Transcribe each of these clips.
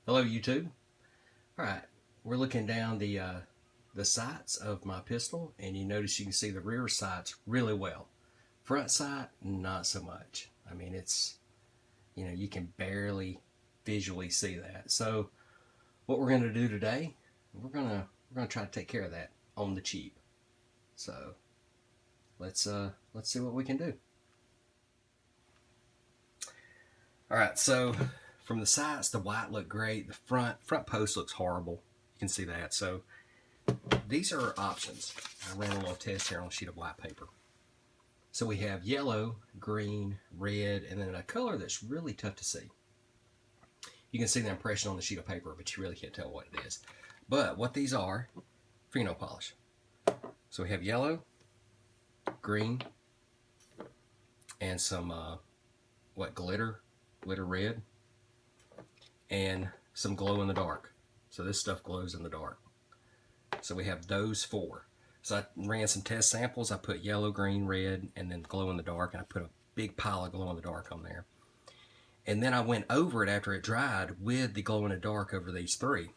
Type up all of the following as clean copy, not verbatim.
Hello YouTube. Alright, we're looking down the sights of my pistol, and you notice you can see the rear sights really well. Front sight, not so much. I mean, it's, you can barely visually see that. So what we're going to do today, we're gonna try to take care of that on the cheap. So let's see what we can do. Alright, so from the sights, the white looked great. The front post looks horrible. You can see that. So these are options. I ran a little test here on a sheet of white paper. So we have yellow, green, red, and then a color that's really tough to see. You can see the impression on the sheet of paper, but you really can't tell what it is. But what these are, fingernail polish. So we have yellow, green, and some glitter red, and some glow in the dark. So this stuff glows in the dark. So we have those four. So I ran some test samples. I put yellow, green, red, and then glow in the dark, and I put a big pile of glow in the dark on there. And then I went over it after it dried with the glow in the dark over these three.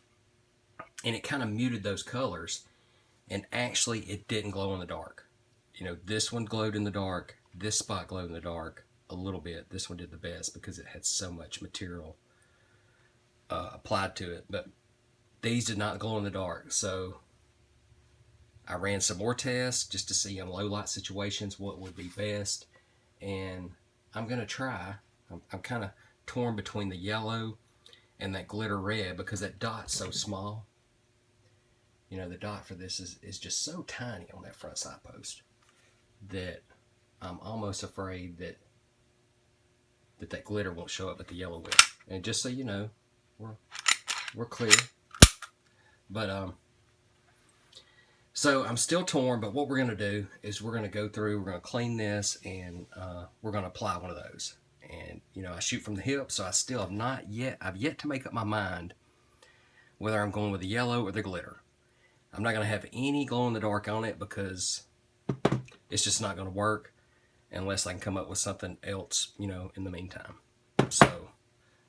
And it kind of muted those colors, and actually it didn't glow in the dark. This one glowed in the dark, this spot glowed in the dark a little bit. This one did the best because it had so much material applied to it. But these did not glow in the dark. So I ran some more tests just to see in low light situations what would be best. And I'm going to try. I'm kind of torn between the yellow and that glitter red because that dot's so small. The dot for this is just so tiny on that front side post that I'm almost afraid that glitter won't show up, but the yellow will. And just so you know, we're clear. But so I'm still torn, but what we're going to do is we're going to go through, we're going to clean this, and we're going to apply one of those. And, I shoot from the hip, so I still I've yet to make up my mind whether I'm going with the yellow or the glitter. I'm not going to have any glow in the dark on it because it's just not going to work unless I can come up with something else, in the meantime. So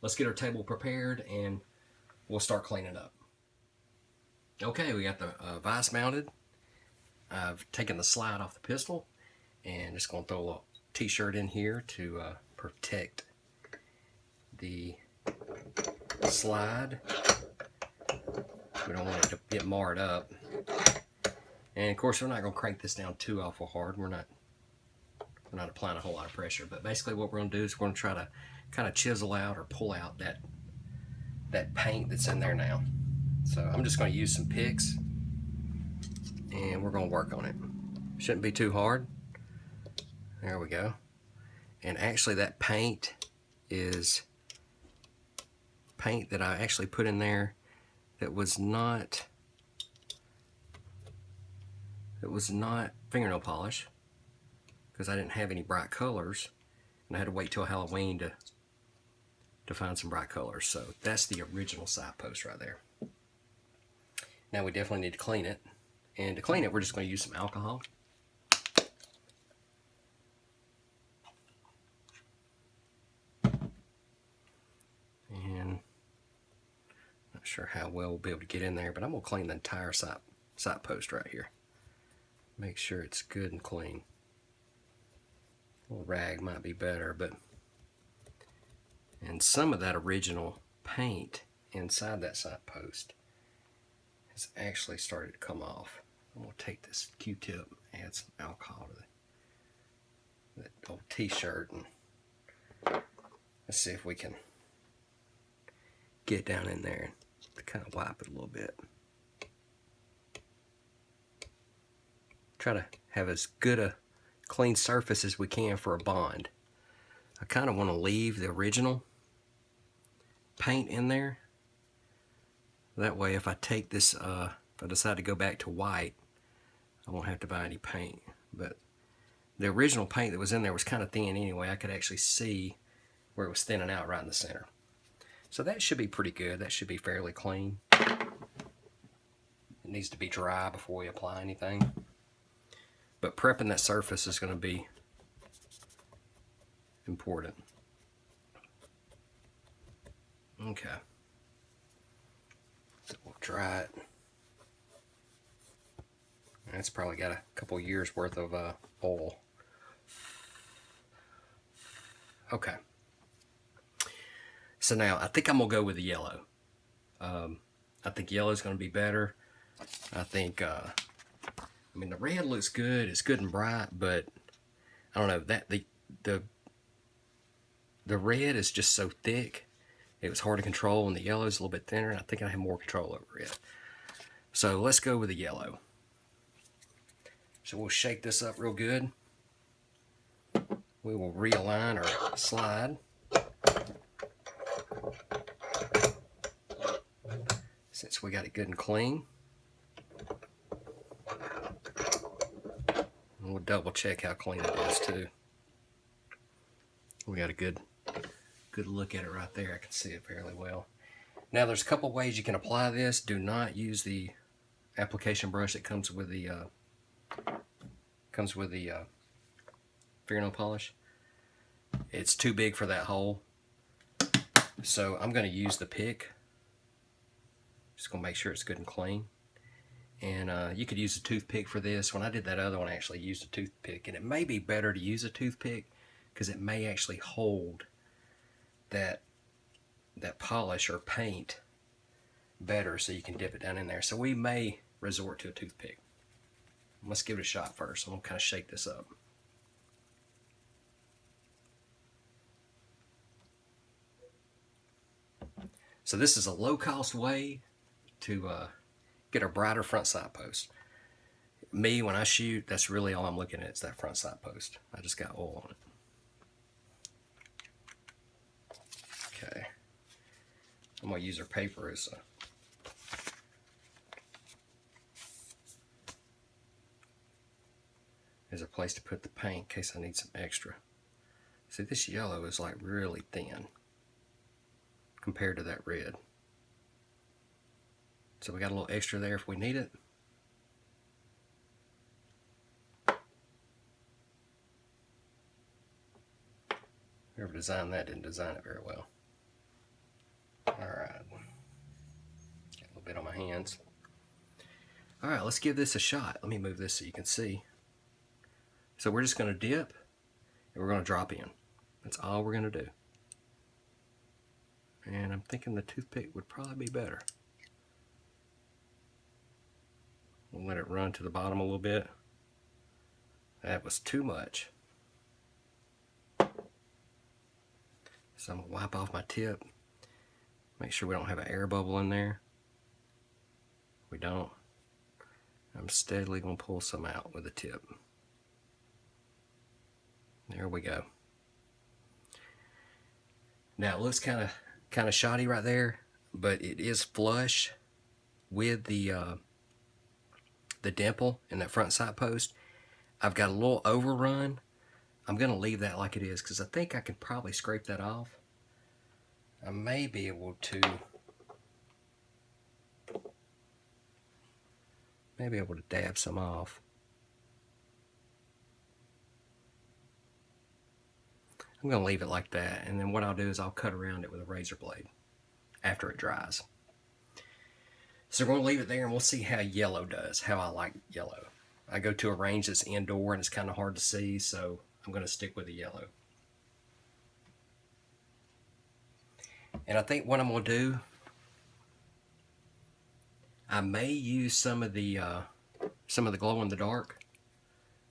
let's get our table prepared and we'll start cleaning up. Okay, we got the vise mounted. I've taken the slide off the pistol and just going to throw a little t-shirt in here to protect the slide. We don't want it to get marred up. And of course, we're not going to crank this down too awful hard. We're not applying a whole lot of pressure. But basically what we're going to do is we're going to try to kind of chisel out or pull out that paint that's in there now. So I'm just going to use some picks and we're going to work on it. Shouldn't be too hard. There we go. And actually that paint is paint that I actually put in there that was not fingernail polish because I didn't have any bright colors and I had to wait till Halloween to find some bright colors. So that's the original side post right there. Now we definitely need to clean it. And to clean it, we're just going to use some alcohol. And not sure how well we'll be able to get in there, but I'm going to clean the entire side post right here. Make sure it's good and clean. A little rag might be better, and some of that original paint inside that side post has actually started to come off. I'm going to take this Q-tip, add some alcohol to that old t-shirt, and let's see if we can get down in there and kind of wipe it a little bit. Try to have as good a clean surface as we can for a bond. I kind of want to leave the original paint in there. That way if I take this, if I decide to go back to white, I won't have to buy any paint. But the original paint that was in there was kind of thin anyway. I could actually see where it was thinning out right in the center. So that should be pretty good. That should be fairly clean. It needs to be dry before we apply anything. But prepping that surface is going to be important. Okay. So we'll dry it. It's probably got a couple years worth of oil. Okay. So now I think I'm gonna go with the yellow. I think yellow is gonna be better. I think, I mean, the red looks good. It's good and bright, but I don't know that the red is just so thick. It was hard to control, and the yellow is a little bit thinner. And I think I have more control over it. So let's go with the yellow. So we'll shake this up real good. We will realign our slide. Since we got it good and clean. And we'll double check how clean it is too. We got a good look at it right there. I can see it fairly well. Now there's a couple ways you can apply this. Do not use the application brush that comes with the fingernail polish. It's too big for that hole. So I'm going to use the pick. Just going to make sure it's good and clean. And you could use a toothpick for this. When I did that other one, I actually used a toothpick. And it may be better to use a toothpick because it may actually hold that polish or paint better, so you can dip it down in there. So we may resort to a toothpick. Let's give it a shot first. I'm going to kind of shake this up. So this is a low-cost way to get a brighter front side post. Me, when I shoot, that's really all I'm looking at is that front side post. I just got oil on it. Okay. I'm going to use our paper as a place to put the paint in case I need some extra. See, this yellow is like really thin compared to that red. So we got a little extra there if we need it. Whoever designed that didn't design it very well. Alright. Got a little bit on my hands. Alright, let's give this a shot. Let me move this so you can see. So we're just going to dip and we're going to drop in. That's all we're going to do. And I'm thinking the toothpick would probably be better. We'll let it run to the bottom a little bit. That was too much. So I'm going to wipe off my tip. Make sure we don't have an air bubble in there. We don't. I'm steadily going to pull some out with the tip. There we go. Now it looks kind of shoddy right there, but it is flush with the dimple in that front side post. I've got a little overrun. I'm going to leave that like it is because I think I can probably scrape that off. I may be able to dab some off. I'm going to leave it like that, and then what I'll do is I'll cut around it with a razor blade after it dries. So we're going to leave it there and we'll see how yellow does, how I like yellow. I go to a range that's indoor and it's kind of hard to see, so I'm going to stick with the yellow. And I think what I'm going to do, I may use some of the glow in the dark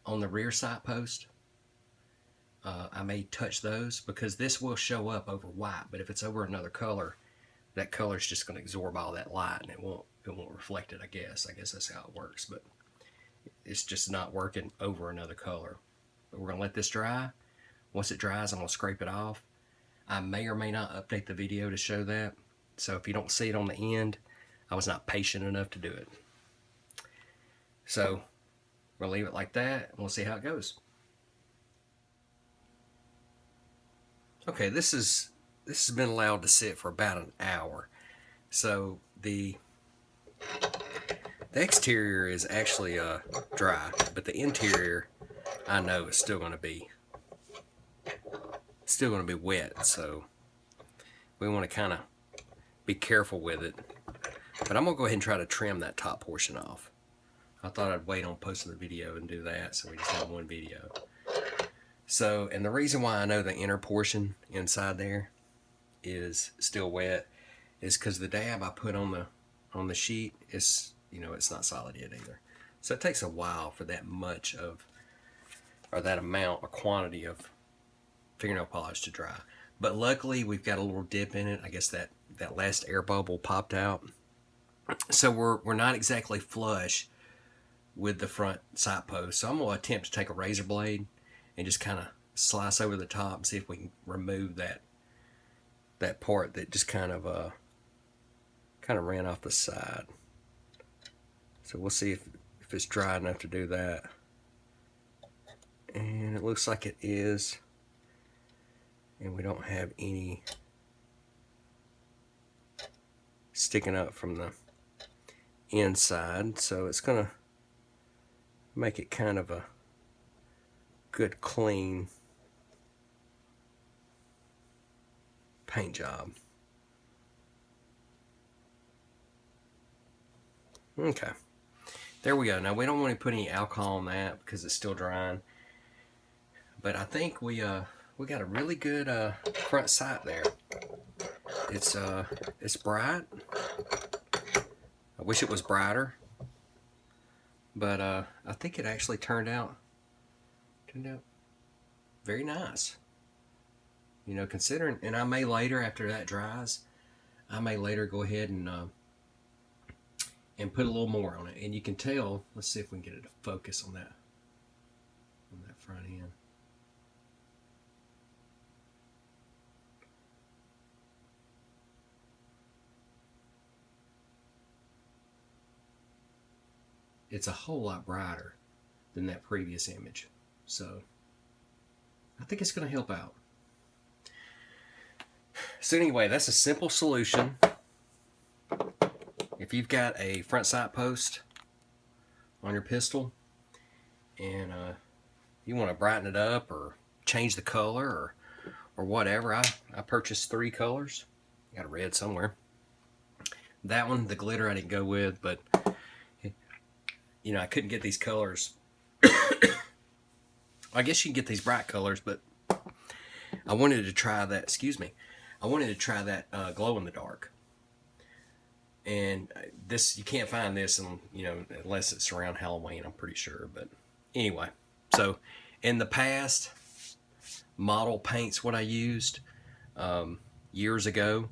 on the rear side post. I may touch those because this will show up over white, but if it's over another color, that color is just going to absorb all that light and it won't reflect it, I guess. I guess that's how it works, but it's just not working over another color. But we're going to let this dry. Once it dries, I'm going to scrape it off. I may or may not update the video to show that. So if you don't see it on the end, I was not patient enough to do it. So we'll leave it like that and we'll see how it goes. Okay, this has been allowed to sit for about an hour. So the exterior is actually dry, but the interior I know is still going to be wet. So we want to kind of be careful with it. But I'm going to go ahead and try to trim that top portion off. I thought I'd wait on posting the video and do that, so we just have one video. So, and the reason why I know the inner portion inside there is still wet is because the dab I put on the sheet is, you know, it's not solid yet either. So it takes a while for that much of, or that amount or quantity of fingernail polish to dry. But luckily we've got a little dip in it. I guess that last air bubble popped out. So we're not exactly flush with the front sight post. So I'm going to attempt to take a razor blade and just kind of slice over the top and see if we can remove that part that just kind of ran off the side. So we'll see if it's dry enough to do that. And it looks like it is. And we don't have any sticking up from the inside, so it's gonna make it kind of a good clean paint job. Okay, there we go. Now we don't want to put any alcohol on that because it's still drying, but I think we got a really good front sight there. It's bright. I wish it was brighter, but I think it actually turned out very nice. You know, considering, and I may later, after that dries, I may later go ahead and put a little more on it. And you can tell. Let's see if we can get it to focus on that front end. It's a whole lot brighter than that previous image. So I think it's going to help out. So anyway, that's a simple solution. If you've got a front sight post on your pistol and you want to brighten it up or change the color or whatever, I purchased 3 colors. Got a red somewhere. That one, the glitter, I didn't go with, but you know, I couldn't get these colors. I guess you can get these bright colors, but I wanted to try that, excuse me, I wanted to try that glow in the dark. And this, you can't find this, you know, unless it's around Halloween, I'm pretty sure. But anyway, so in the past, model paint's what I used years ago,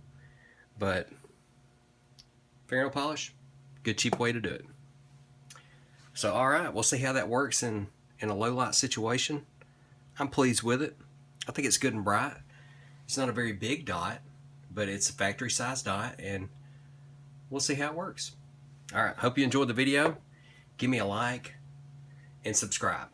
but fingernail polish, good cheap way to do it. So all right, we'll see how that works in a low light situation. I'm pleased with it. I think it's good and bright. It's not a very big dot, but it's a factory size dot, and we'll see how it works. All right, hope you enjoyed the video. Give me a like and subscribe.